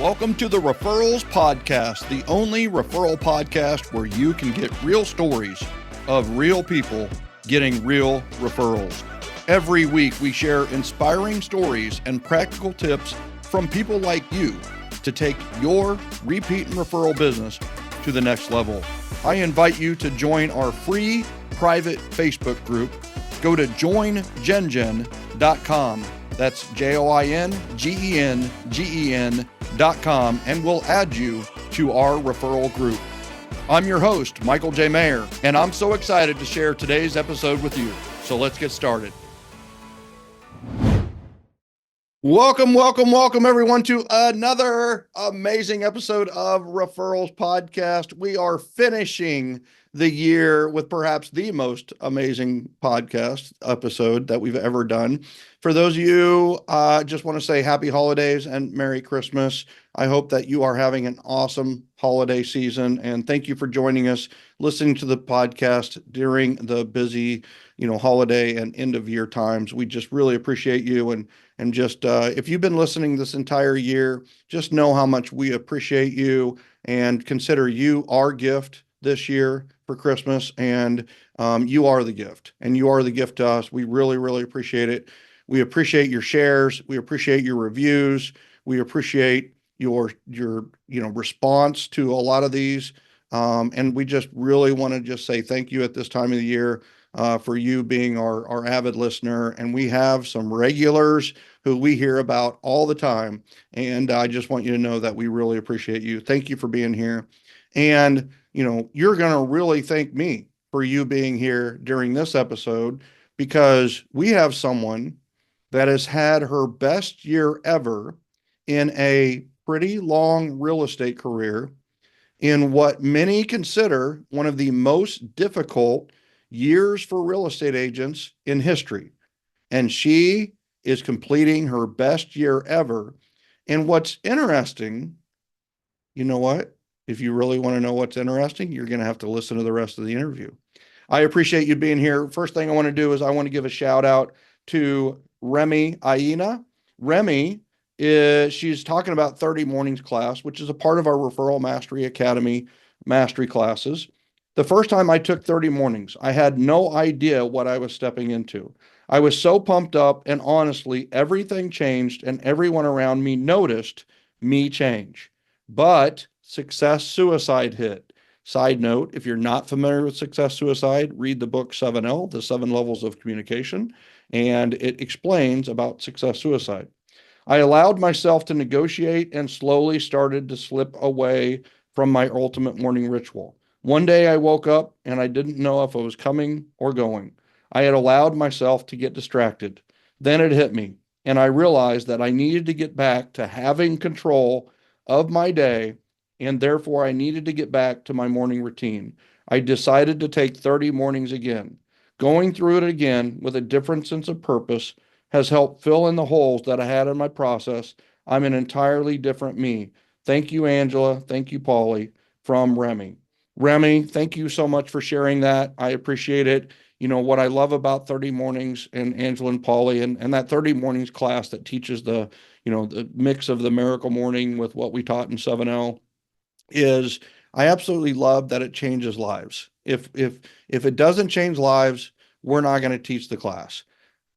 Welcome to the Referrals podcast, the only referral podcast where you can get real stories of real people getting real referrals. Every week, we share inspiring stories and practical tips from people like you to take your repeat and referral business to the next level. I invite you to join our free private Facebook group. Go to joingengen.com. That's joingengen.com, and we'll add you to our referral group. I'm your host, Michael J. Maher, and I'm so excited to share today's episode with you. So let's get started. Welcome everyone to another amazing episode of Referrals Podcast. We are finishing the year with perhaps the most amazing podcast episode that we've ever done. For those of you, just want to say happy holidays and Merry Christmas. I hope that you are having an awesome holiday season, and thank you for joining us, listening to the podcast during the busy, holiday and end of year times. We just really appreciate you, and just if you've been listening this entire year, just know how much we appreciate you and consider you our gift this year for Christmas. And you are the gift, and you are the gift to us. We really, really appreciate it. We appreciate your shares. We appreciate your reviews. We appreciate your response to a lot of these. And we just really want to just say thank you at this time of the year for you being our avid listener. And we have some regulars who we hear about all the time. And I just want you to know that we really appreciate you. Thank you for being here. And, you're going to really thank me for you being here during this episode, because we have someone that has had her best year ever in a pretty long real estate career in what many consider one of the most difficult years for real estate agents in history. And she is completing her best year ever. And what's interesting, you know what? If you really want to know what's interesting, you're going to have to listen to the rest of the interview. I appreciate you being here. First thing I want to do is I want to give a shout out to Remy Aina. Remy she's talking about 30 Mornings class, which is a part of our Referral Mastery Academy mastery classes. The first time I took 30 Mornings, I had no idea what I was stepping into. I was so pumped up, and honestly, everything changed and everyone around me noticed me change. But success suicide hit. Side note, if you're not familiar with success suicide, read the book 7L, The 7 Levels of Communication, and it explains about success suicide. I allowed myself to negotiate and slowly started to slip away from my ultimate morning ritual. One day I woke up and I didn't know if I was coming or going. I had allowed myself to get distracted. Then it hit me, and I realized that I needed to get back to having control of my day, and therefore I needed to get back to my morning routine. I decided to take 30 mornings again. Going through it again with a different sense of purpose has helped fill in the holes that I had in my process. I'm an entirely different me. Thank you, Angela. Thank you, Paulie, from Remy. Remy, thank you so much for sharing that. I appreciate it. What I love about 30 Mornings and Angela and Paulie and that 30 Mornings class that teaches the mix of the miracle morning with what we taught in 7L is I absolutely love that it changes lives. If it doesn't change lives, we're not going to teach the class.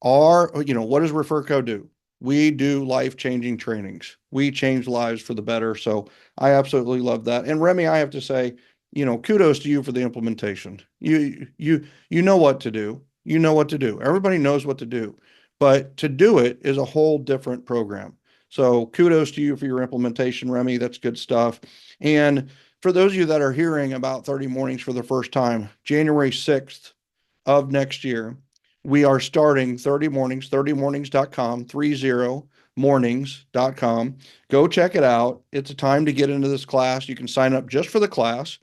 What does ReferCo do? We do life-changing trainings. We change lives for the better. So I absolutely love that. And Remy, I have to say, kudos to you for the implementation. You know what to do. You know what to do. Everybody knows what to do, but to do it is a whole different program. So kudos to you for your implementation, Remy. That's good stuff. And for those of you that are hearing about 30 Mornings for the first time, January 6th of next year, we are starting 30 Mornings, 30mornings.com, 30mornings.com. Go check it out. It's a time to get into this class. You can sign up just for the class,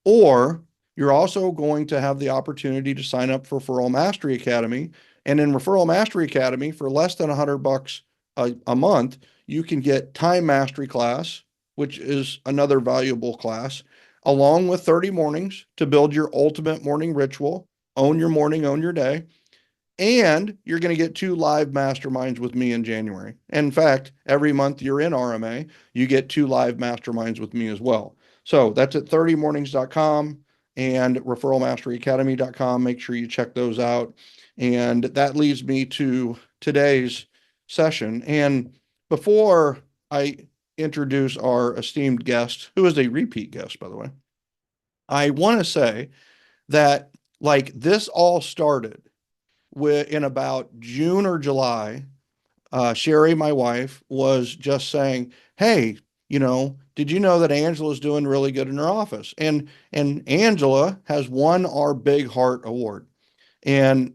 or you're also going to have the opportunity to sign up for Referral Mastery Academy. And in Referral Mastery Academy, for less than $100 a month, you can get Time Mastery class, which is another valuable class, along with 30 Mornings to build your ultimate morning ritual, own your morning, own your day. And you're going to get 2 live masterminds with me in January. And in fact, every month you're in RMA, you get 2 live masterminds with me as well. So that's at 30mornings.com and referralmasteryacademy.com. Make sure you check those out. And that leads me to today's session. And before I introduce our esteemed guest, who is a repeat guest, by the way, I want to say that like this all started in about June or July. Sherry, my wife, was just saying, "Hey, did you know that Angela's doing really good in her office?" And Angela has won our Big Heart Award, and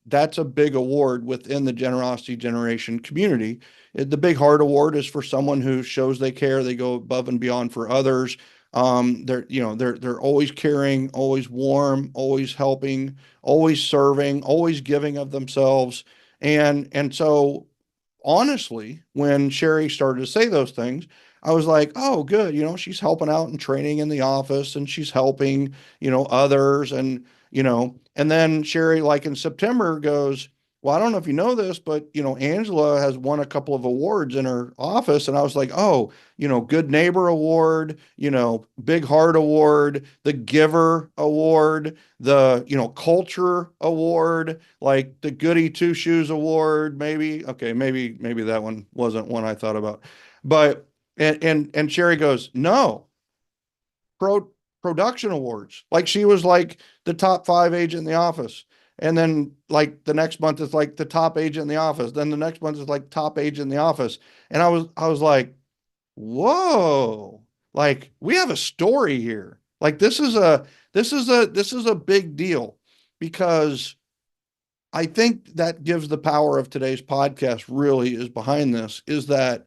that's a big award within the generosity generation community. The Big Heart Award is for someone who shows they care, they go above and beyond for others. They're always caring, always warm, always helping, always serving, always giving of themselves. And so honestly, when Sherry started to say those things, I was like, oh, good. She's helping out and training in the office and she's helping, others. And then Sherry, like in September, goes, well, I don't know if you know this, but, Angela has won a couple of awards in her office. And I was like, oh, Good Neighbor Award, Big Heart Award, the Giver Award, the, Culture Award, like the Goody Two Shoes Award, maybe. Okay, maybe that one wasn't one I thought about. But and Sherry goes, no, pro production awards. Like she was like the top 5 agent in the office. And then like the next month is like the top agent in the office. Then the next month is like top agent in the office. And I was like, whoa, like we have a story here. Like this is a big deal because I think that gives the power of today's podcast really is behind this is that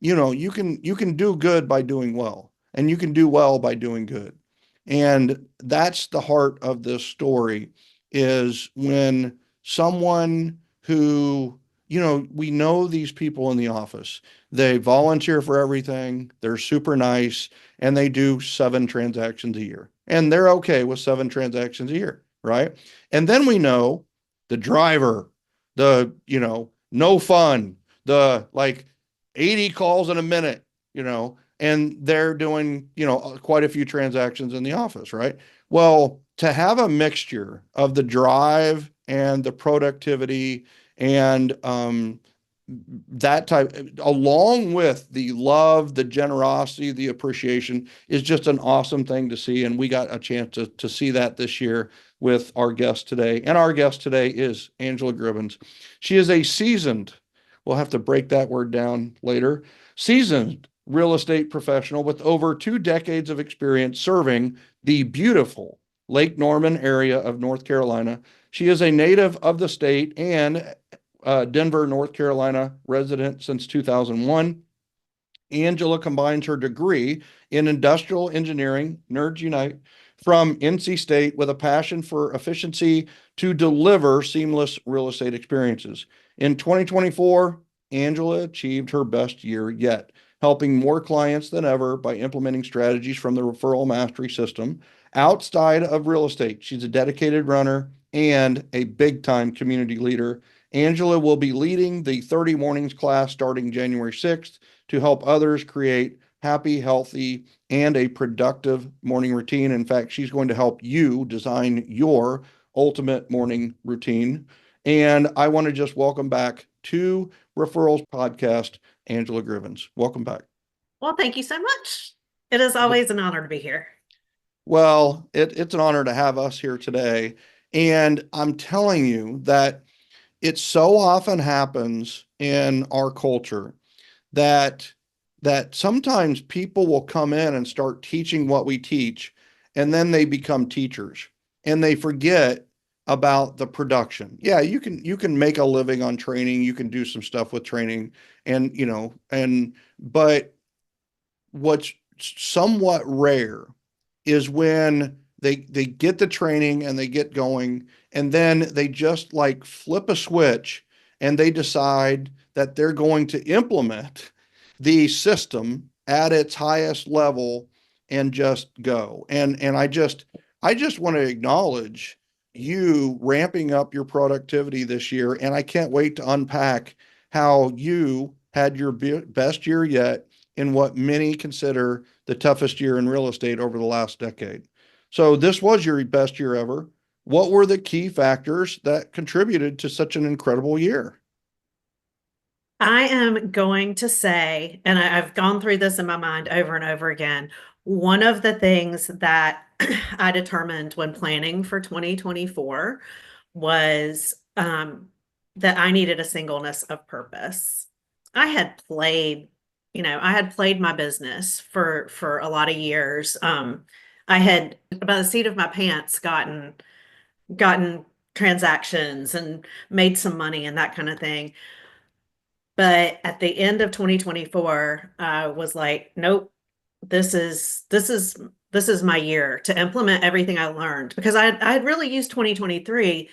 you can do good by doing well, and you can do well by doing good. And that's the heart of this story is when someone who, we know these people in the office, they volunteer for everything, they're super nice, and they do 7 transactions a year. And they're okay with 7 transactions a year, right? And then we know the driver, the, no fun, the like 80 calls in a minute, and they're doing, quite a few transactions in the office, right? Well, to have a mixture of the drive and the productivity and that type, along with the love, the generosity, the appreciation, is just an awesome thing to see. And we got a chance to see that this year with our guest today. And our guest today is Angela Gribbins. She is a seasoned, we'll have to break that word down later, seasoned real estate professional with over 2 decades of experience serving the beautiful Lake Norman area of North Carolina. She is a native of the state and Denver, North Carolina resident since 2001. Angela combines her degree in industrial engineering, Nerds Unite, from NC State with a passion for efficiency to deliver seamless real estate experiences. In 2024, Angela achieved her best year yet, helping more clients than ever by implementing strategies from the Referral Mastery System. Outside of real estate, she's a dedicated runner and a big time community leader. Angela will be leading the 30 Mornings class starting January 6th to help others create happy, healthy, and a productive morning routine. In fact, she's going to help you design your ultimate morning routine. And I want to just welcome back to Referrals Podcast, Angela Gribbins. Welcome back. Well, thank you so much. It is always an honor to be here. Well, it's an honor to have us here today. And I'm telling you that it so often happens in our culture that sometimes people will come in and start teaching what we teach, and then they become teachers and they forget about the production. Yeah, you can make a living on training, you can do some stuff with training, but what's somewhat rare is when they get the training and they get going, and then they just like flip a switch and they decide that they're going to implement the system at its highest level and just go. And I just want to acknowledge, you ramping up your productivity this year. And I can't wait to unpack how you had your best year yet in what many consider the toughest year in real estate over the last decade. So this was your best year ever. What were the key factors that contributed to such an incredible year? I am going to say, and I've gone through this in my mind over and over again. One of the things that I determined when planning for 2024 was that I needed a singleness of purpose. I had played, I had played my business for a lot of years. I had, by the seat of my pants, gotten transactions and made some money and that kind of thing. But at the end of 2024, I was like, nope, this is my year to implement everything I learned, because I had really used 2023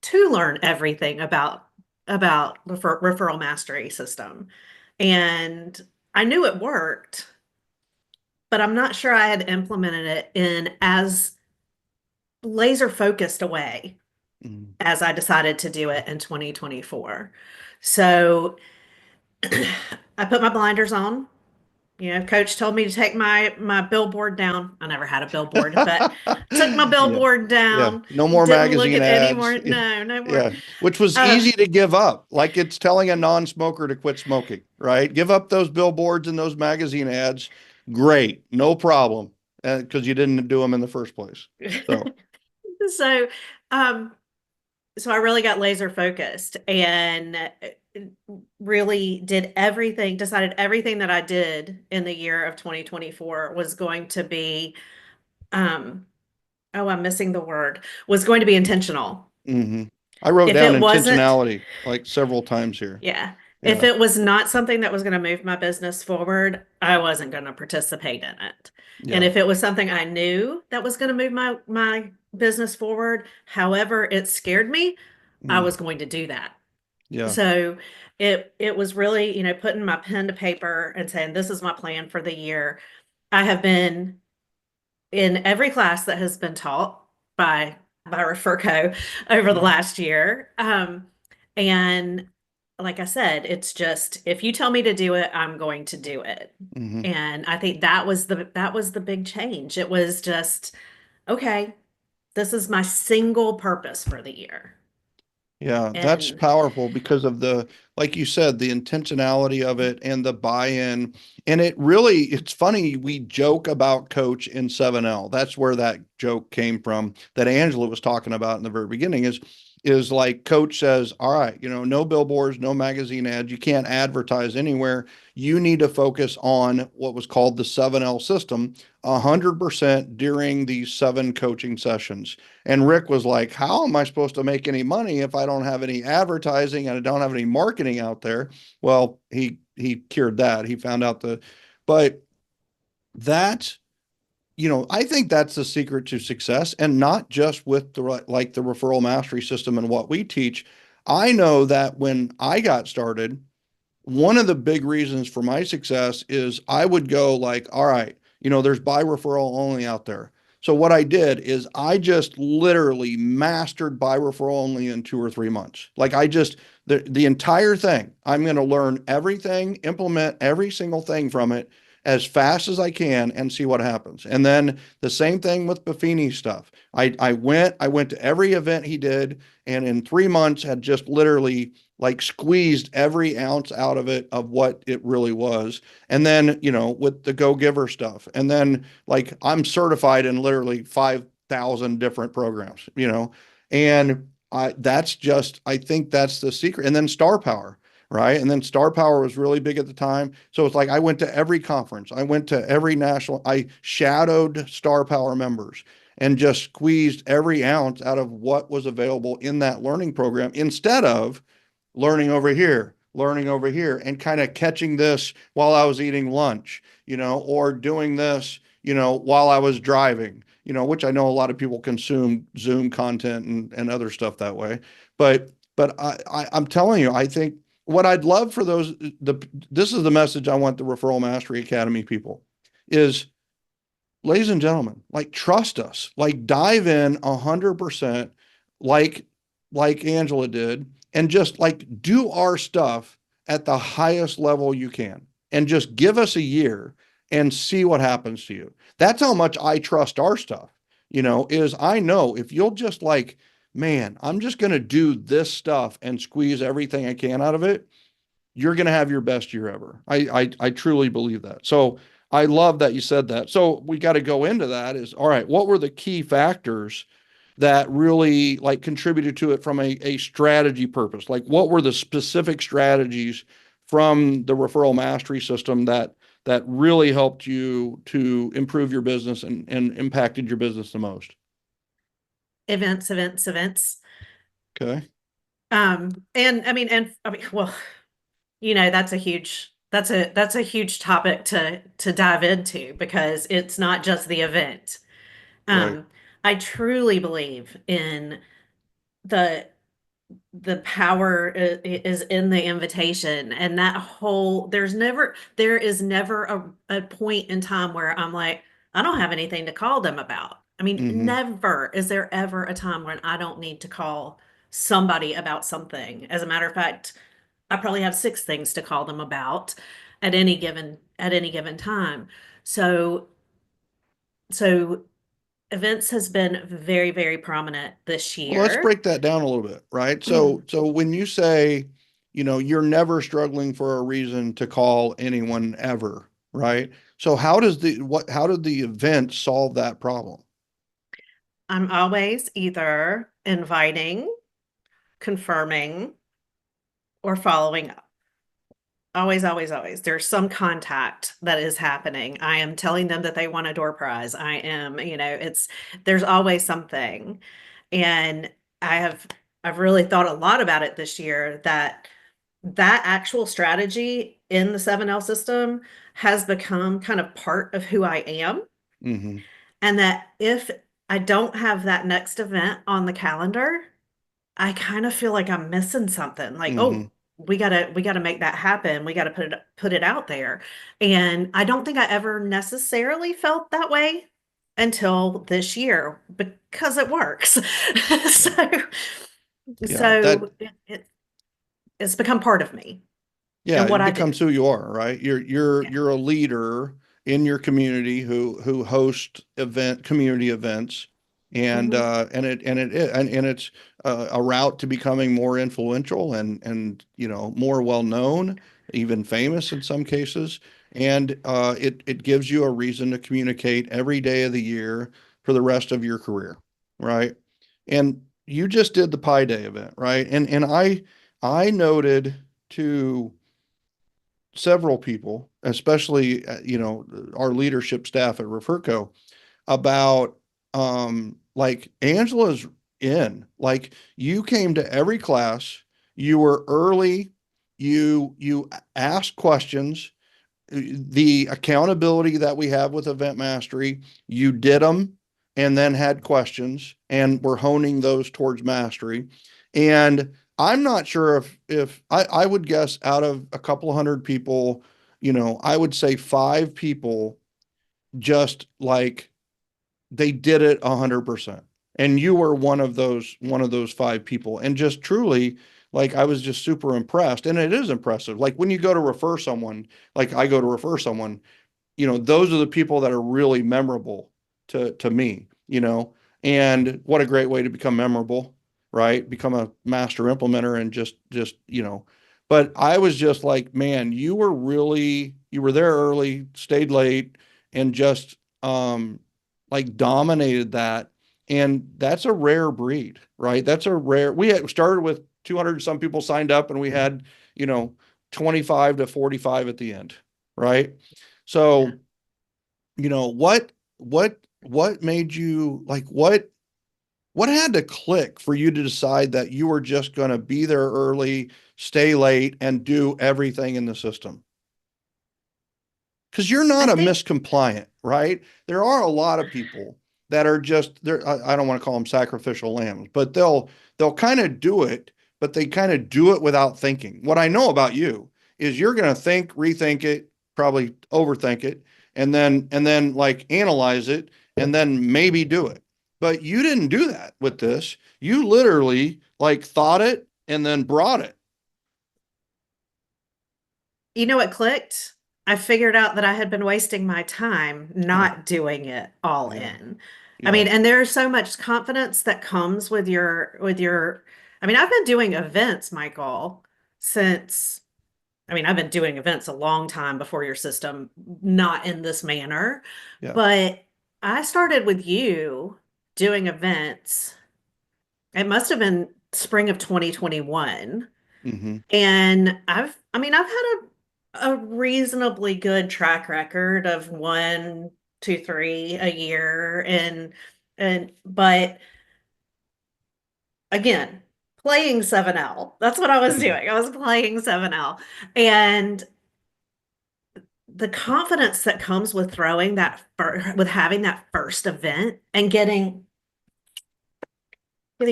to learn everything about the referral mastery system. And I knew it worked, but I'm not sure I had implemented it in as laser focused a way Mm. as I decided to do it in 2024. So I put my blinders on. Coach told me to take my billboard down. I never had a billboard, but took my Yeah. billboard Yeah. down. No more Didn't look magazine at any ads. more. No, no more. Yeah. Which was Uh, easy to give up. Like it's telling a non-smoker to quit smoking, right? Give up those billboards and those magazine ads. Great. No problem. Because you didn't do them in the first place. So, so, um, so I really got laser focused and really decided everything that I did in the year of 2024 was going to be, um, oh, I'm missing the word, was going to be intentional. mhm. I wrote If down it wasn't, intentionality like several times here. yeah, if Yeah. it was not something that was going to move my business forward, I wasn't going to participate in it. And Yeah. if it was something I knew that was going to move my business forward, however it scared me, I Mm. was going to do that. Yeah. So it was really, putting my pen to paper and saying, this is my plan for the year. I have been in every class that has been taught by Referco over the Mhm. last year. And like I said, it's just, if you tell me to do it, I'm going to do it. Mhm. And I think that was the big change. It was just, okay, this is my single purpose for the year. Yeah, that's And powerful because of the, like you said, the intentionality of it and the buy-in. And it's funny, we joke about Coach in 7L. That's where that joke came from that Angela was talking about in the very beginning is like Coach says, all right, no billboards, no magazine ads, you can't advertise anywhere. You need to focus on what was called the 7L system 100% during these 7 coaching sessions. And Rick was like, how am I supposed to make any money if I don't have any advertising and I don't have any marketing out there? Well, he cured that. He found out but that, I think that's the secret to success, and not just with the referral mastery system and what we teach. I know that when I got started, one of the big reasons for my success is I would go like, all right, there's buy referral only out there. So what I did is I just literally mastered buy referral only in 2 or 3 months. Like the entire thing. I'm going to learn everything, implement every single thing from it as fast as I can and see what happens. And then the same thing with Buffini's stuff. I went to every event he did, and in 3 months had just literally like squeezed every ounce out of it of what it really was. And then, with the Go Giver stuff. And then like I'm certified in literally 5,000 different programs. And I think that's the secret. And then Star Power, right? And then Star Power was really big at the time. So it's like I went to every conference, I went to every I shadowed Star Power members and just squeezed every ounce out of what was available in that learning program instead of learning over here, and kind of catching this while I was eating lunch, or doing this, while I was driving, which I know a lot of people consume Zoom content and other stuff that way. But I'm telling you, I think what I'd love for this is the message I want the Referral Mastery Academy people is, ladies and gentlemen, like trust us, like dive in 100%. like like Angela did, and just like do our stuff at the highest level you can, and just give us a year and see what happens to you. That's how much I trust our stuff. Is I know if you'll just like, man, I'm just going to do this stuff and squeeze everything I can out of it, you're going to have your best year ever. I truly believe that. So I love that you said that. So we got to go into that is, all right, what were the key factors that really like contributed to it from a strategy purpose? Like what were the specific strategies from the referral mastery system that really helped you to improve your business and impacted your business the most? Events, events, events. Okay. Well, that's a huge topic to dive into because it's not just the event. Right. Um, I truly believe in the the power is in the invitation, and that whole there is never a point in time where I'm like, I don't have anything to call them about. I mean, Mm-hmm. never is there ever a time when I don't need to call somebody about something. As a matter of fact, I probably have six things to call them about at any given time. So so events has been very, very prominent this Well, let's year. break that down a little bit, right? So when you say, you're never struggling for a reason to call anyone ever, right? So how did the event solve that problem? I'm always either inviting, confirming, or following up. Always, always, always. There's some contact that is happening. I am telling them that they want a door prize. There's always something. And I have I've really thought a lot about it this year that actual strategy in the 7L system has become kind of part of who I am. Mm-hmm. And that if I don't have that next event on the calendar, I kind of feel like I'm missing something. Like, Mm-hmm. oh, we gotta make that happen. We gotta put it out there. And I don't think I ever necessarily felt that way until this year because it works. Yeah. So Yeah. it's become part of me Yeah, and what it I do. becomes who you are, right? Yeah. You're a leader in your community who host community events, and Hmm. it's a route to becoming more influential and more well known, even famous in some cases. And it gives you a reason to communicate every day of the year for the rest of your career, right? And you just did the Pi Day event, right? And I noted to several people, especially our leadership staff at Referco, about like Angela's in. Like you came to every class, you were early, you asked questions, the accountability that we have with event mastery, you did them and then had questions and we're honing those towards mastery. And I'm not sure if I would guess out of a couple hundred people, I would say five people just like they did it 100%. And you were one of those five people. And just truly, like I was just super impressed. And it is impressive. Like when you go to refer someone, like I go to refer someone, those are the people that are really memorable to me, and what a great way to become memorable, right? Become a master implementer and just. But I was just like, man, you were there early, stayed late, and just like dominated that. And that's a rare breed, right? We had started with 200 some people signed up and we had, you know, 25 to 45 at the end, right? Yeah. So, what made you like what had to click for you to decide that you were just going to be there early, stay late, and do everything in the system? Because you're I not a think miscompliant, right? There are a lot of people that are just there. I don't want to call them sacrificial lambs, but they'll kind of do it, but they kind of do it without thinking. What I know about you is you're going to think, rethink it, probably overthink it, and then like analyze it, and then maybe do it. But you didn't do that with this. You literally like thought it and then brought it. You know what clicked? I figured out that I had been wasting my time Yeah. not doing it all Yeah. in. I Yeah. mean, and there's so much confidence that comes with your I mean, I've been doing events, Michael, since I mean, I've been doing events a long time before your system, not in this manner, Yeah. but I started with you doing events. It must have been spring of 2021. Mm-hmm. And I mean, I've had a reasonably good track record of one, two, three a year. But again, playing 7L. That's what I was Mm-hmm. doing. I was playing 7L. And the confidence that comes with throwing with having that first event and getting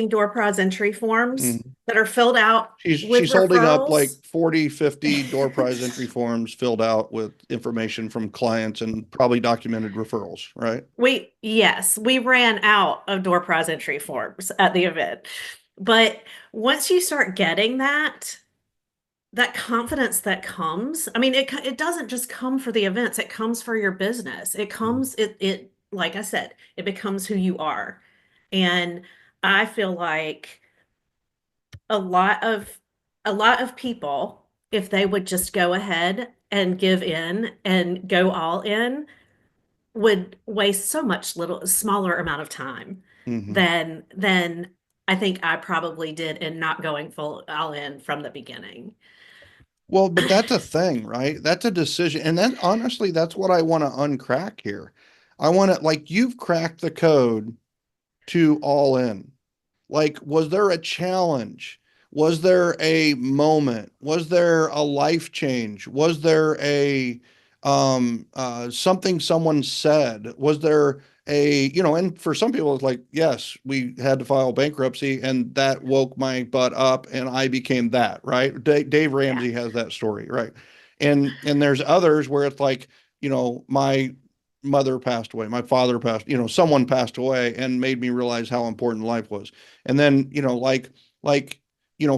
door prize entry forms Mm-hmm. that are filled out with She's holding up like referrals. 40, 50 door prize entry forms filled out with information from clients and probably documented referrals, right? Yes, we ran out of door prize entry forms at the event. But once you start getting that confidence that comes, I mean, it doesn't just come for the events, it comes for your business. It like I said, it becomes who you are. And I feel like a lot of a lot of people, if they would just go ahead and give in and go all in, would waste so much little smaller amount of time Mm-hmm. than I think I probably did in not going full all in from the beginning. Well, but that's a thing, right? That's a decision. And that honestly, that's what I want to uncrack here. I want to, like, you've cracked the code to all in. Like, was there a challenge? Was there a moment? Was there a life change? Was there a something someone said? Was there a, and for some people it's like, yes, we had to file bankruptcy and that woke my butt up and I became that, right? Dave Yeah. Ramsey has that story, right? And there's others where it's like, my mother passed away, my father passed, someone passed away and made me realize how important life was. And then,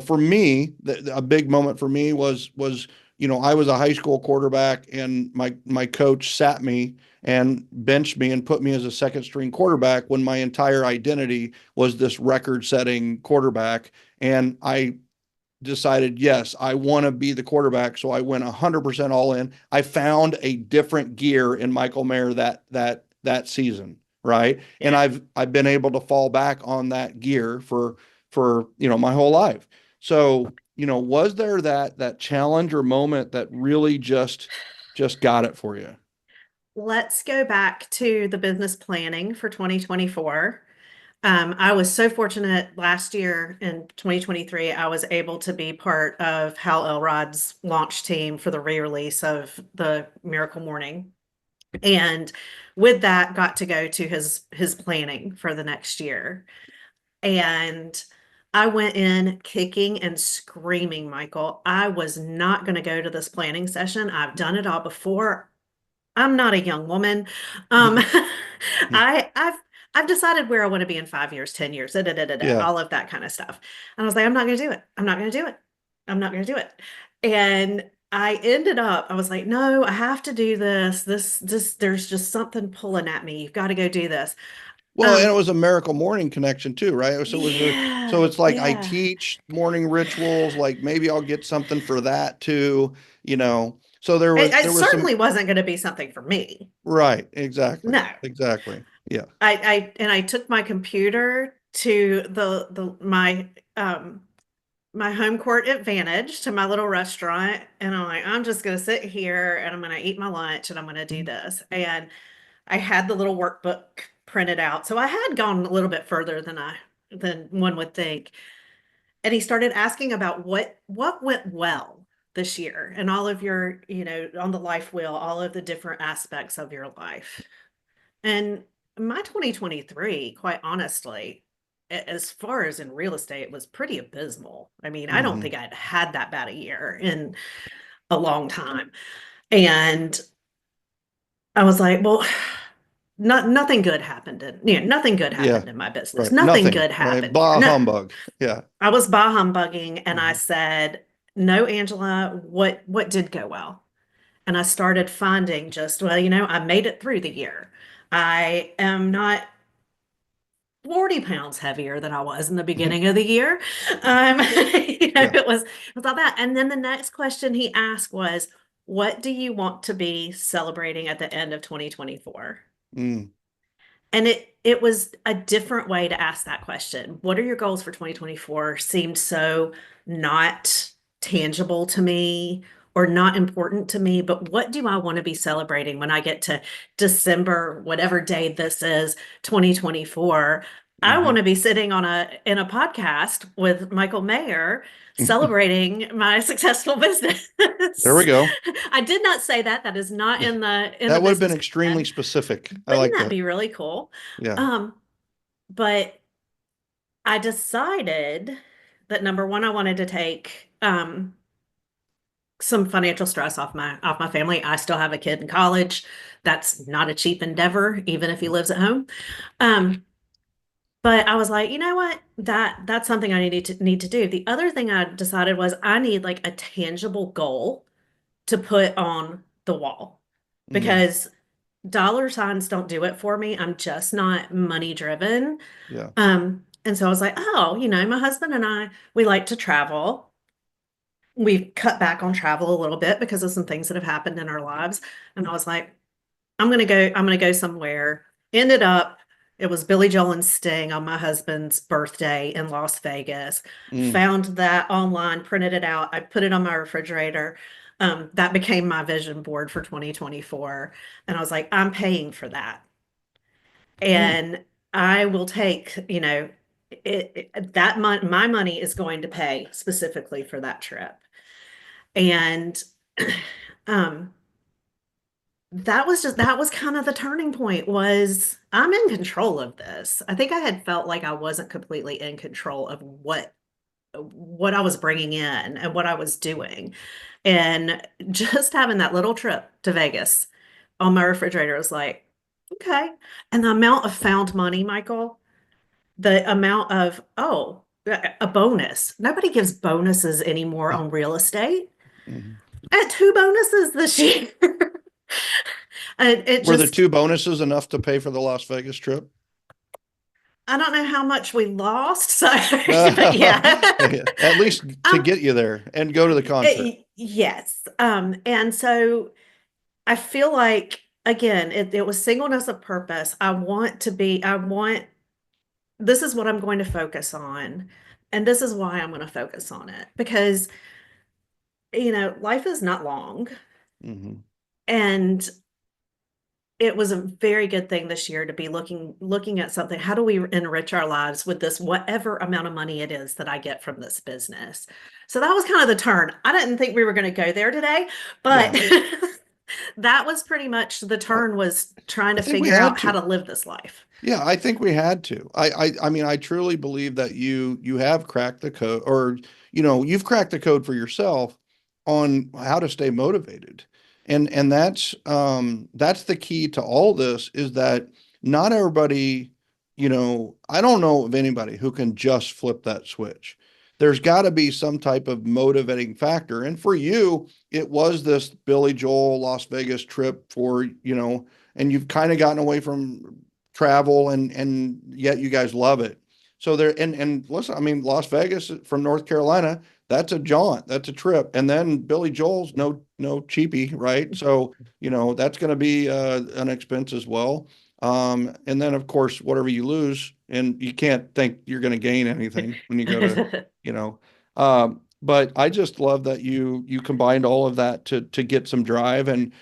for me, a big moment for me was, I was a high school quarterback and my coach sat me and benched me and put me as a second string quarterback when my entire identity was this record setting quarterback. And I decided, yes, I want to be the quarterback. So I went 100% all in. I found a different gear in Michael Maher that season, right? And Yeah. I've been able to fall back on that gear for my whole life. So, was there that challenge or moment that really just got it for you? Let's go back to the business planning for 2024. I was so fortunate last year in 2023, I was able to be part of Hal Elrod's launch team for the re-release of the Miracle Morning. And with that, got to go to his planning for the next year. And I went in kicking and screaming, Michael. I was not going to go to this planning session. I've done it all before. I'm not a young woman. Um, I've decided where I want to be in 5 years, 10 years, Yeah. all of that kind of stuff. And I was like, I'm not going to do it. I'm not going to do it. I'm not going to do it. And I ended up, I was like, no, I have to do this. There's just something pulling at me. You've got to go do this. Well, and it Um, was a Miracle Morning connection too, right? So yeah, it's like I yeah. teach morning rituals, like maybe I'll get something for that too. So there was It there was some certainly wasn't going to be something for me. right, exactly. No. Exactly. Yeah. I took my computer to the my home court advantage to my little restaurant, and I'm like, I'm just gonna sit here and I'm gonna eat my lunch and I'm gonna do this. And I had the little workbook printed out. So I had gone a little bit further than one would think. And he started asking about what went well this year and all of your, on the life wheel, all of the different aspects of your life. And my 2023, quite honestly, as far as in real estate, was pretty abysmal. I mean, I don't Hmm. think I'd had that bad a year in a long time. And I was like, well, nothing good happened nothing good Yeah. happened in my business. Right. Nothing Nothing. good Right. happened here. Blah No, humbug. Yeah. I was bah humbugging and I Mhm. said, "No, Angela, what did go well?" And I started finding just, well, I made it through the year. I am not 40 pounds heavier than I was in the beginning of the year. Yeah. It was all that. And then the next question he asked was, what do you want to be celebrating at the end of 2024? Mm. And it was a different way to ask that question. What are your goals for 2024? Seemed so not tangible to me or not important to me, but what do I want to be celebrating when I get to December, whatever day this is, 2024? I want Hmm. to be sitting on a in a podcast with Michael Mayer celebrating my successful business. There we go. I did not say that. That is not in the That would have been business extremely plan. specific. I Wouldn't like that that. be really cool? Yeah. Um, but I decided that number one, I wanted to take some financial stress off my family. I still have a kid in college. That's not a cheap endeavor, even if he lives at home. Um, but I was like, you know what? That's something I need to do. The other thing I decided was I need like a tangible goal to put on the wall Mm. because dollar signs don't do it for me. I'm just not money driven. Yeah. And so I was like, oh, my husband and I, we like to travel. We've cut back on travel a little bit because of some things that have happened in our lives. And I was like, I'm gonna go somewhere. Ended up, it was Billy Joel and Sting on my husband's birthday in Las Vegas. Mm. Found that online, printed it out. I put it on my refrigerator. That became my vision board for 2024. And I was like, I'm paying for that. Mm. And I will take, that my money is going to pay specifically for that trip. And um that was kind of the turning point was I'm in control of this. I think I had felt like I wasn't completely in control of what I was bringing in and what I was doing. And just having that little trip to Vegas on my refrigerator was like, okay. And the amount of found money, Michael, the amount of, oh, a bonus. Nobody gives bonuses anymore on real estate. Mhm. I had two bonuses this year. And it Were the just, two bonuses enough to pay for the Las Vegas trip? I don't know how much we lost. So, but yeah. Yeah, at least to um, get you there and go to the concert. yes. And so I feel like, again, it was singleness of purpose. This is what I'm going to focus on. And this is why I'm going to focus on it because, life is not long. Hmm. And it was a very good thing this year to be looking at something. How do we enrich our lives with this, whatever amount of money it is that I get from this business? So that was kind of the turn. I didn't think we were going to go there today, but Yeah. that was pretty much the I, turn was trying I to think we figure had out how to. to live this life. Yeah, I think we had to. I mean, I truly believe that you have cracked the code, or you've cracked the code for yourself on how to stay motivated, and that's the key to all this is that not everybody, I don't know of anybody who can just flip that switch. There's got to be some type of motivating factor, and for you, it was this Billy Joel Las Vegas trip and you've kind of gotten away from travel and yet you guys love it. So there and listen, I mean Las Vegas from North Carolina, that's a jaunt, that's a trip. And then Billy Joel's no cheapie, right? So, that's going to be an expense as well. And then of course whatever you lose and you can't think you're going to gain anything when you go to, you know. But I just love that you combined all of that to get some drive. And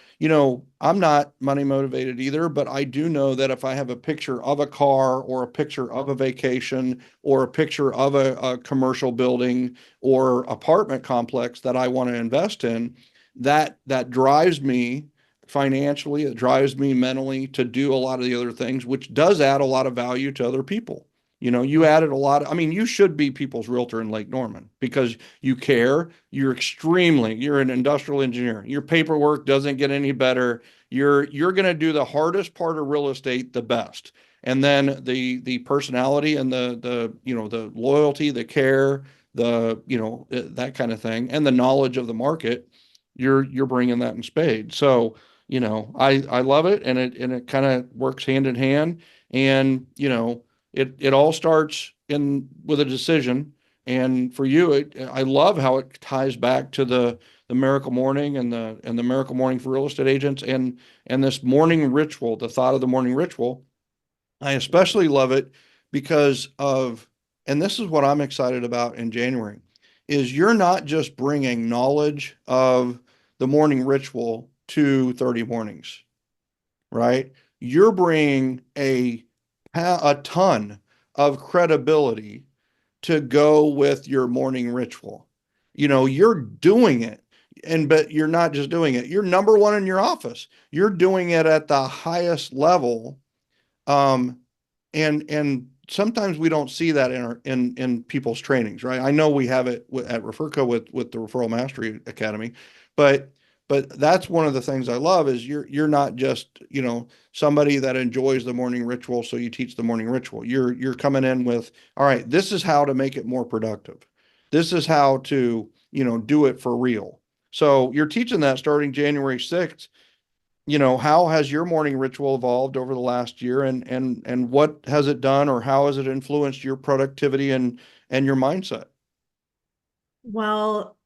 I'm not money motivated either, but I do know that if I have a picture of a car or a picture of a vacation or a picture of a commercial building or apartment complex that I want to invest in, that drives me financially, it drives me mentally to do a lot of the other things, which does add a lot of value to other people. You added a lot I mean, you should be people's realtor in Lake Norman because you care. You're an industrial engineer. Your paperwork doesn't get any better. You're going to do the hardest part of real estate the best. And then the personality and the loyalty, the care, that kind of thing, and the knowledge of the market, you're bringing that in spades. So, I love it, and it kind of works hand in hand. And, it all starts in with a decision. And for you, I love how it ties back to the miracle morning and the miracle morning for real estate agents, and this morning ritual, the thought of the morning ritual. I especially love it because of, and this is what I'm excited about in January, is you're not just bringing knowledge of the morning ritual to 30 mornings, right? You're bringing a ton of credibility to go with your morning ritual. You're doing it, but you're not just doing it. You're number one in your office. You're doing it at the highest level. Um, and sometimes we don't see that in people's trainings, right? I know we have it at Referco with the Referral Mastery Academy, but that's one of the things I love is you're not just somebody that enjoys the morning ritual, so you teach the morning ritual. You're coming in with, all right, this is how to make it more productive. This is how to do it for real. So you're teaching that starting January 6th. How has your morning ritual evolved over the last year, and what has it done, or how has it influenced your productivity and your mindset? Well,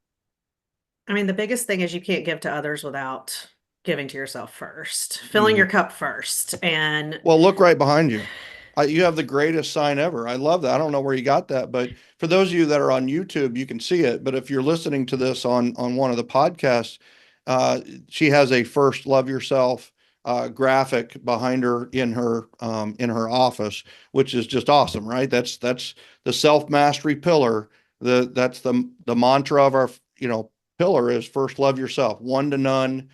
I mean, the biggest thing is you can't give to others without giving to yourself first, filling Mhm. your cup first. And Well, look right behind you. You have the greatest sign ever. I love that. I don't know where you got that, but for those of you that are on YouTube, you can see it. But if you're listening to this on one of the podcasts, uh, she has a first love yourself graphic behind her in her office, which is just awesome, right? That's the self mastery pillar. That's the mantra of our pillar is first love yourself, one to none.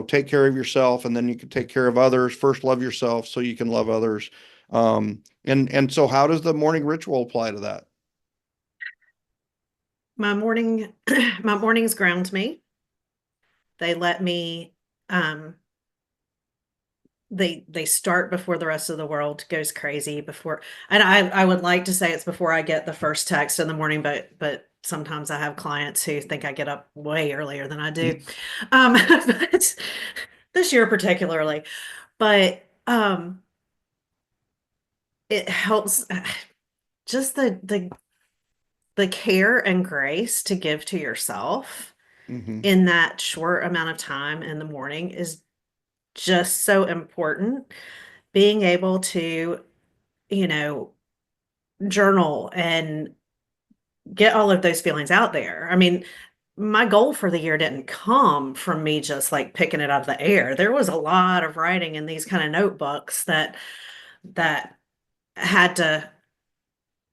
Take care of yourself, and then you can take care of others. First love yourself so you can love others. And so how does the morning ritual apply to that? my morning, my mornings ground me. They let me, um, they start before the rest of the world goes crazy before, and I would like to say it's before I get the first text in the morning, but sometimes I have clients who think I get up way earlier than I do. But this year particularly, but it helps just the care and grace to give to yourself Mm-hmm. in that short amount of time in the morning is just so important. Being able to, you know, journal and get all of those feelings out there. I mean, my goal for the year didn't come from me just like picking it out of the air. There was a lot of writing in these kind of notebooks that had to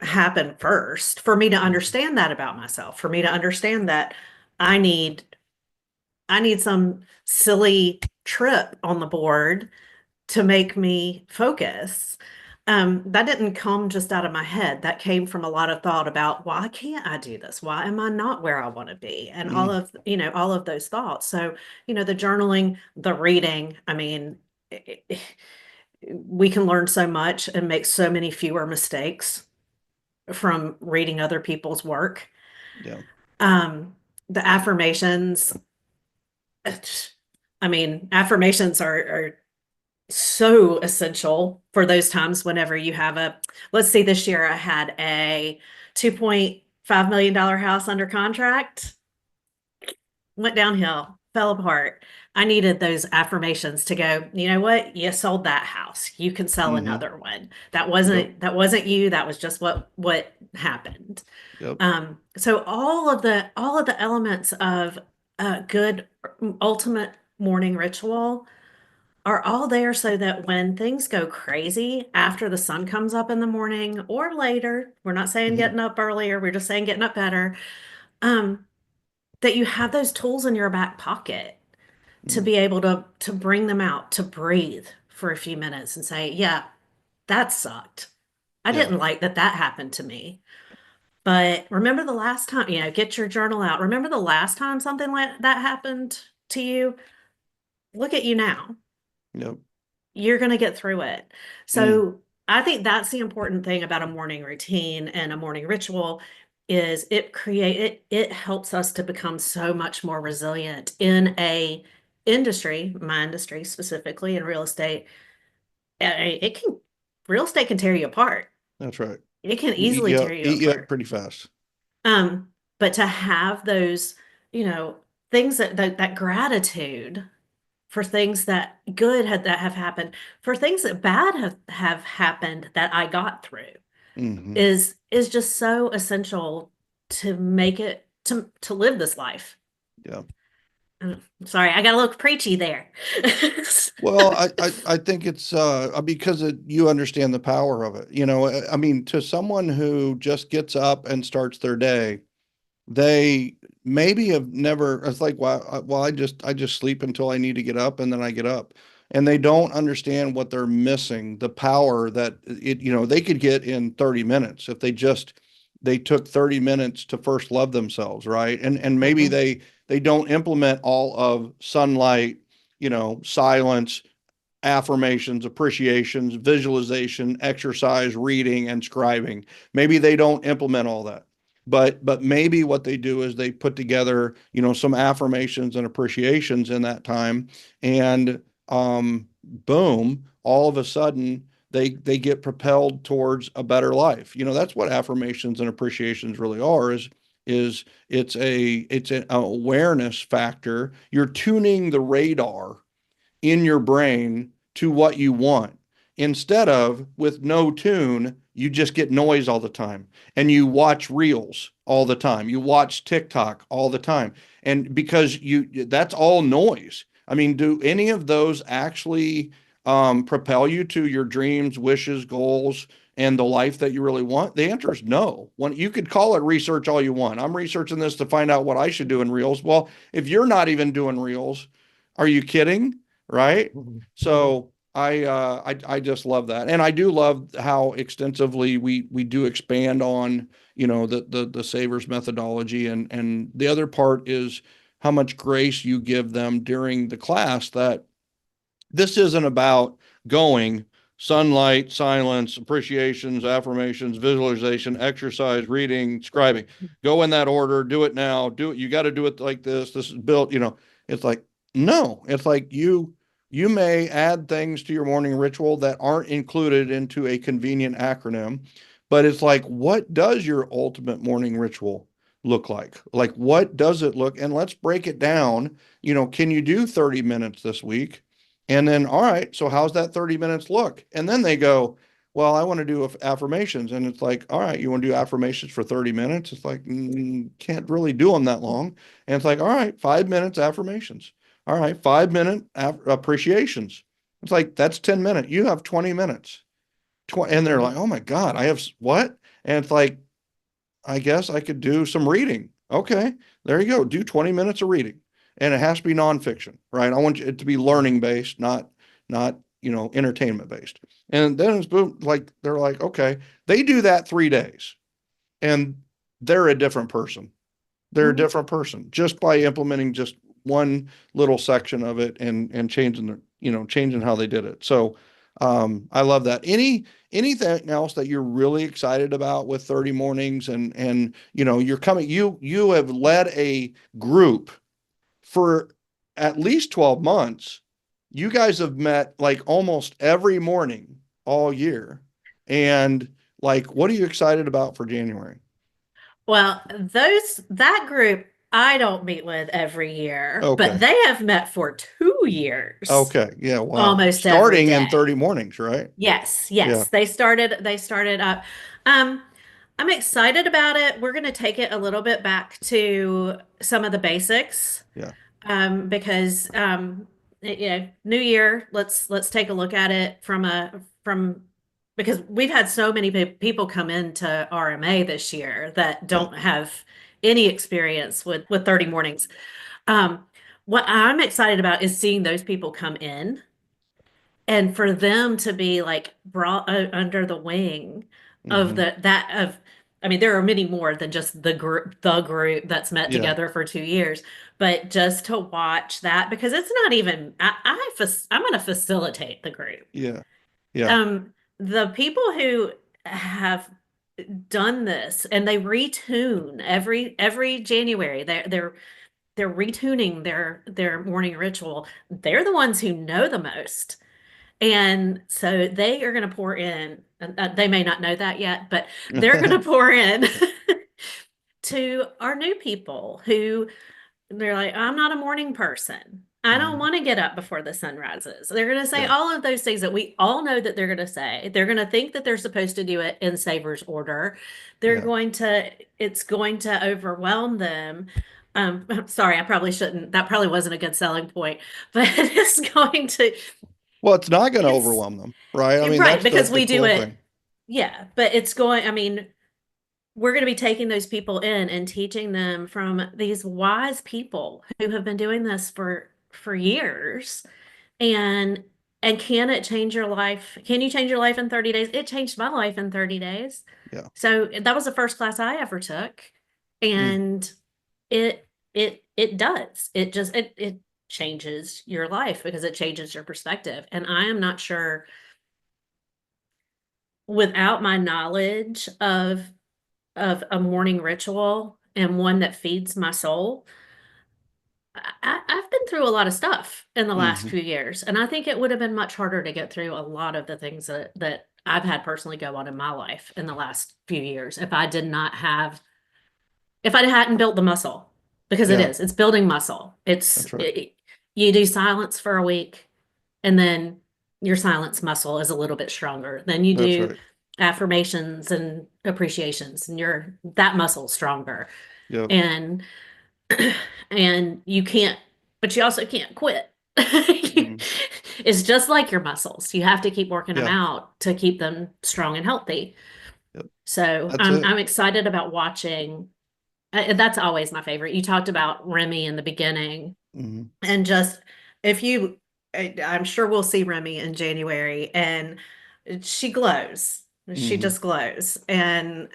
happen first for me to understand that about myself, for me to understand that I need I need some silly trip on the board to make me focus. That didn't come just out of my head. That came from a lot of thought about why can't I do this? Why am I not where I want to be? And Mm-hmm. all of those thoughts. So, the journaling, the reading, I mean, we can learn so much and make so many fewer mistakes from reading other people's work. Yeah. Um, the affirmations, I mean, affirmations are so essential for those times whenever you have let's see, this year I had a $2.5 million house under contract, went downhill, fell apart. I needed those affirmations to go, you know what? You sold that house. You can sell Mm-hmm. another one. That Yep. wasn't you. That was just what happened. Yep. So all of the elements of a good ultimate morning ritual are all there so that when things go crazy after the sun comes up in the morning or later, we're not saying Mm-hmm. getting up earlier, we're just saying getting up better, um, that you have those tools in your back pocket to Mm-hmm. be able to bring them out, to breathe for a few minutes and say, yeah, that sucked. I Yeah. didn't like that that happened to me. But remember the last time, get your journal out. Remember the last time something like that happened to you? Look at you now. Yep. You're going to get through it. Mm, So I think that's the important thing about a morning routine and a morning ritual is it helps us to become so much more resilient in a industry, my industry specifically in real estate. It can real estate can tear you apart. that's right. It can easily tear you Eat you up apart. pretty fast. But to have those, you know, things that gratitude for things that that have happened, for things that bad have happened that I got through Hmm. is just so essential to make it to live this life. Yeah. Sorry, I got a little preachy there. Well, I think it's because you understand the power of it. I mean, to someone who just gets up and starts their day, they maybe have never, it's like, well, I just sleep until I need to get up and then I get up. And they don't understand what they're missing, the power that they could get in 30 minutes if they took 30 minutes to first love themselves, right? And maybe Mhm. they don't implement all of sunlight, silence, affirmations, appreciations, visualization, exercise, reading, and scribing. Maybe they don't implement all that. But maybe what they do is they put together, some affirmations and appreciations in that time, and boom, all of a sudden they get propelled towards a better life. That's what affirmations and appreciations really are, is it's an awareness factor. You're tuning the radar in your brain to what you want. Instead of with no tune, you just get noise all the time and you watch reels all the time. You watch TikTok all the time. And because that's all noise. I mean, do any of those actually propel you to your dreams, wishes, goals, and the life that you really want? The answer is no. You could call it research all you want. I'm researching this to find out what I should do in reels. Well, if you're not even doing reels, are you kidding? Right? So I just love that, and I do love how extensively we do expand on the savers methodology, and the other part is how much grace you give them during the class. That this isn't about going sunlight, silence, appreciations, affirmations, visualization, exercise, reading, scribing. Go in that order, do it now, do it. You got to do it like this. This is built, it's like, no, it's like you may add things to your morning ritual that aren't included into a convenient acronym, but it's like, what does your ultimate morning ritual look like? Like, what does it look? And let's break it down. Can you do 30 minutes this week? And then, all right, so how's that 30 minutes look? And then they go, well, I want to do affirmations. And it's like, all right, you want to do affirmations for 30 minutes? It's like, can't really do them that long. And it's like, all right, 5 minutes affirmations. All right, 5 minute appreciations. It's like, that's 10 minutes. You have 20 minutes. And they're like, oh my God, I have what? And it's like, I guess I could do some reading. Okay, there you go. Do 20 minutes of reading. And it has to be nonfiction, right? I want it to be learning based, not entertainment based. And then it's boom, like they're like, okay, they do that 3 days and they're a different person. They're a Mhm. different person just by implementing just one little section of it and changing how they did it. So I love that. Anything else that you're really excited about with 30 mornings, and you have led a group for at least 12 months. You guys have met like almost every morning all year. And like, what are you excited about for January? Well, that group I don't meet with every year, but Okay. they have met for 2 years, Okay. Yeah. Wow. almost every Starting in day. 30 mornings, right? Yes, Yeah. yes. They started up. Um, I'm excited about it. We're going to take it a little bit back to some of the basics. Yeah. Because new year, let's take a look at it from because we've had so many people come into RMA this year that Yeah. don't have any experience with 30 mornings. Um, what I'm excited about is seeing those people come in and for them to be like brought under the wing of Hmm. I mean, there are many more than just the group that's met Yeah. together for 2 years, but just to watch that, because it's not even, I'm going to facilitate the group. Yeah. Yeah. The people who have done this, and they retune every January, they're retuning their morning ritual. They're the ones who know the most. And so they are going to pour in, they may not know that yet, but they're going to pour in to our new people who they're like, I'm not a morning person. I don't Mhm. want to get up before the sun rises. They're going to say Yeah. all of those things that we all know that they're going to say. They're going to think that they're supposed to do it in Saver's order. Yeah. It's going to overwhelm them. I'm sorry, I probably shouldn't. That probably wasn't a good selling point, but Well, it's not going to it's overwhelm them, right? I mean, right, that's because the we do cool it. thing. Yeah, but I mean, we're going to be taking those people in and teaching them from these wise people who have been doing this for years. And can it change your life? Can you change your life in 30 days? It changed my life in 30 days. Yeah. So that was the first class I ever took. Mm. And it does. It changes your life because it changes your perspective. And I am not sure, without my knowledge of a morning ritual and one that feeds my soul, I've been through a lot of stuff in the last Hmm. few years, and I think it would have been much harder to get through a lot of the things that I've had personally go on in my life in the last few years if I hadn't built the muscle, because Yeah. it's building muscle. That's right. You do silence for a week, and then your silence muscle is a little bit stronger. Then you That's do right. affirmations and appreciations, and that muscle's stronger. Yep. And and you can't, but you also can't quit. Mm. It's just like your muscles. You have to keep working them Yeah. out to keep them strong and healthy. Yep. So That's it. I'm excited about watching. That's always my favorite. You talked about Remy in the beginning, Hmm. and just if you, I'm sure we'll see Remy in January, and she glows. She Hmm. just glows, and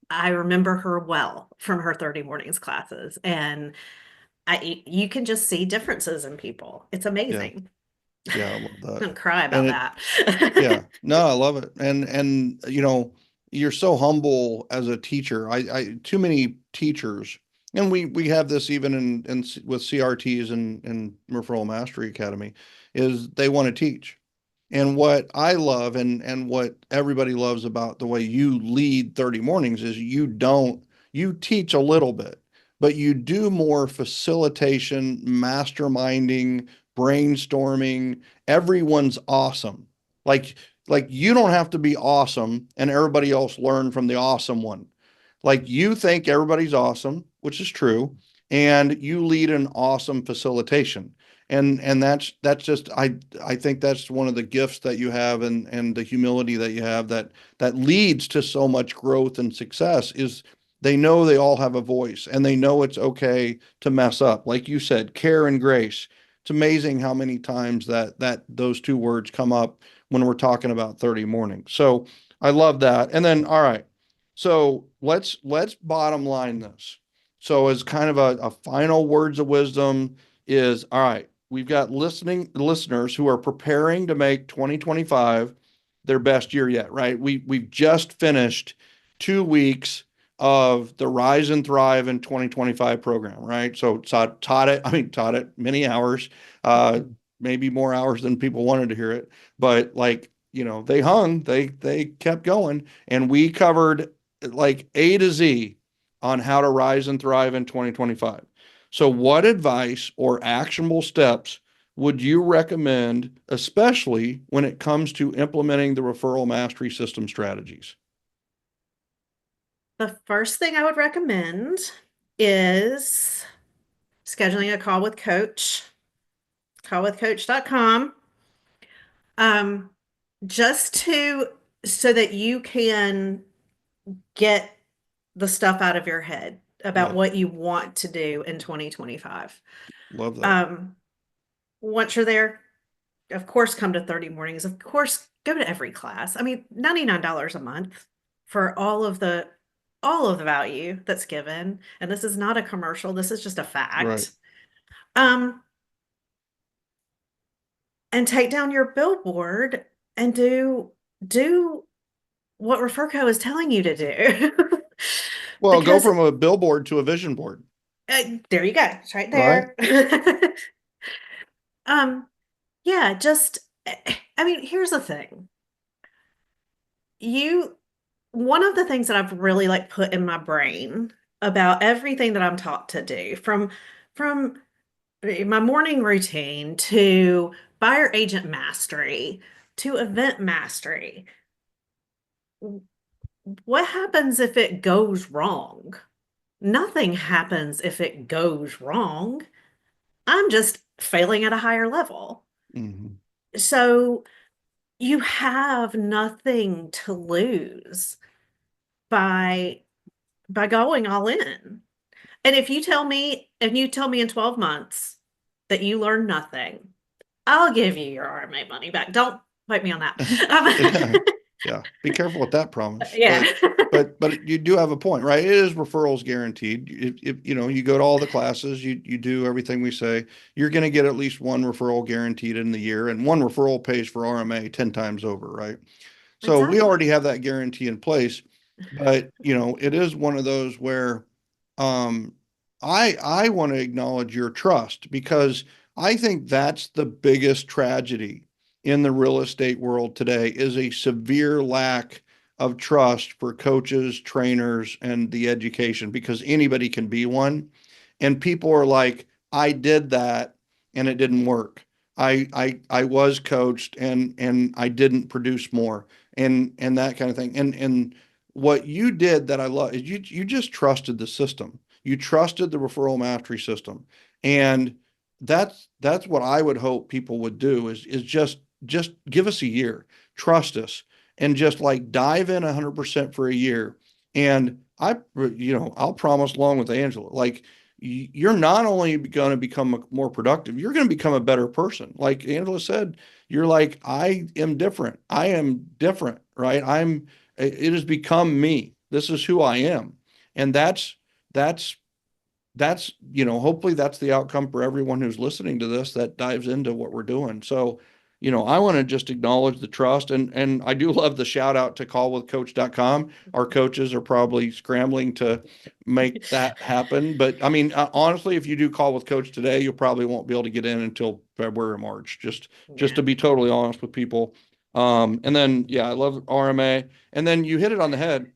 I remember her well from her 30 mornings classes, and you can just see differences in people. It's Yeah. amazing. Yeah. I love I'm that. gonna cry And about yeah, that. no, I love it. And you're so humble as a teacher. I too many teachers, and we have this even with CRTs and Referral Mastery Academy, is they want to teach. And what I love and what everybody loves about the way you lead 30 mornings is you teach a little bit, but you do more facilitation, masterminding, brainstorming. Everyone's awesome. Like like you don't have to be awesome and everybody else learn from the awesome one. Like you think everybody's awesome, which is true, and you lead an awesome facilitation. And that's just I think that's one of the gifts that you have and the humility that you have that leads to so much growth and success is they know they all have a voice and they know it's okay to mess up. Like you said, care and grace. It's amazing how many times that those two words come up when we're talking about 30 mornings. So I love that. And then all right. So let's bottom line this. So as kind of a final words of wisdom is all right, we've got listeners who are preparing to make 2025 their best year yet, right? We've just finished 2 weeks of the Rise and Thrive in 2025 program, right? So taught it many hours, uh, maybe more hours than people wanted to hear it, but like, they kept going and we covered like A to Z on how to rise and thrive in 2025. So, what advice or actionable steps would you recommend, especially when it comes to implementing the referral mastery system strategies? The first thing I would recommend is scheduling a call with coach, callwithcoach.com. Um, just to so that you can get the stuff out of your head about Yeah, what you want to do in 2025. love that. Um, Once you're there, of course, come to 30 mornings. Of course, go to every class. I mean, $99 a month. for all of the value that's given. And this is not a commercial, this is just a Right. fact. Um, and take down your billboard and do what Referco is telling you to do. Well, go Because from a billboard to a vision board, there you go. It's right right? there. Um, yeah, just I mean, here's the thing. You One of the things that I've really like put in my brain about everything that I'm taught to do, from my morning routine to buyer agent mastery to event mastery. What happens if it goes wrong? Nothing happens if it goes wrong. I'm just failing at a higher level. Hmm. So you have nothing to lose by going all in. And if you tell me in 12 months that you learned nothing, I'll give you your RMA money back. Don't fight me on that. Yeah. Yeah. Be careful with that promise. Yeah. But you do have a point, right? It is referrals guaranteed. If you know, you go to all the classes, you do everything we say, you're going to get at least one referral guaranteed in the year, and one referral pays for RMA 10 times over, right? So we already Exactly. have that guarantee in place, but you know, it is one of those where um I want to acknowledge your trust, because I think that's the biggest tragedy in the real estate world today, is a severe lack of trust for coaches, trainers, and the education, because anybody can be one. And people are like, I did that and it didn't work. I was coached and I didn't produce more, and that kind of thing. And what you did that I love is you just trusted the system. You trusted the referral mastery system. And that's what I would hope people would do, is just give us a year, trust us, and just like dive in 100% for a year. And I'll promise, along with Angela, like you're not only going to become more productive, you're going to become a better person. Like Angela said, you're like, I am different. I am different, right? It has become me. This is who I am. And that's hopefully that's the outcome for everyone who's listening to this that dives into what we're doing. So, I want to just acknowledge the trust, and I do love the shout out to callwithcoach.com. Our coaches are probably scrambling to make that happen. But I mean, honestly, if you do call with coach today, you probably won't be able to get in until February or March, just Yeah. to be totally honest with people. And then, yeah, I love RMA. And then you hit it on the head,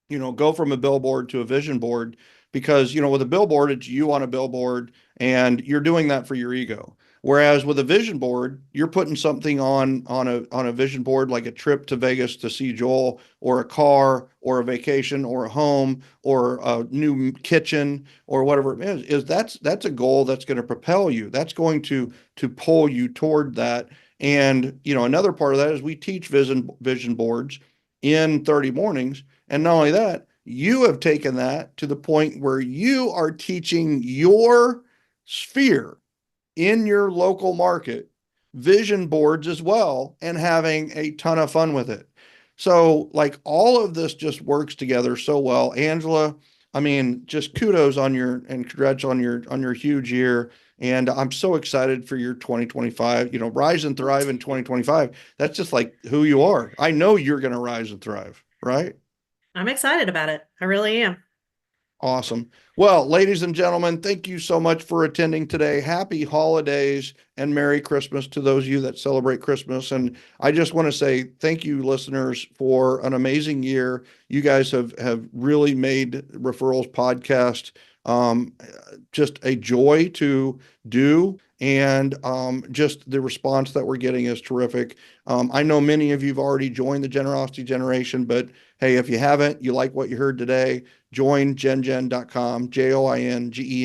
go from a billboard to a vision board, because, with a billboard, it's you on a billboard and you're doing that for your ego. Whereas with a vision board, you're putting something on a vision board, like a trip to Vegas to see Joel, or a car, or a vacation, or a home, or a new kitchen, or whatever it is that's a goal that's going to propel you. That's going to pull you toward that. And, another part of that is we teach vision boards in 30 mornings. And not only that, you have taken that to the point where you are teaching your sphere in your local market vision boards as well, and having a ton of fun with it. So, like, all of this just works together so well. Angela, I mean, just kudos on your and congrats on your huge year. And I'm so excited for your 2025. Rise and Me thrive in too. 2025. That's just like who you are. I know you're going to rise and thrive, right? I'm excited about it. I really am. Awesome. Well, ladies and gentlemen, thank you so much for attending today. Happy holidays and Merry Christmas to those of you that celebrate Christmas. And I just want to say thank you, listeners, for an amazing year. You guys have really made Referrals podcast just a joy to do. And just the response that we're getting is terrific. I know many of you have already joined the Generosity Generation, but hey, if you haven't, you like what you heard today, join gengen.com, joingen.com.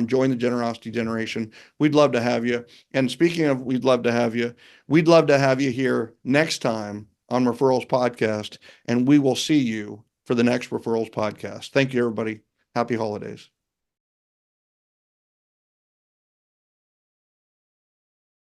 Join the Generosity Generation. We'd love to have you. And speaking of, we'd love to have you, we'd love to have you here next time on Referrals Podcast, and we will see you for the next Referrals Podcast. Thank you, everybody. Happy holidays.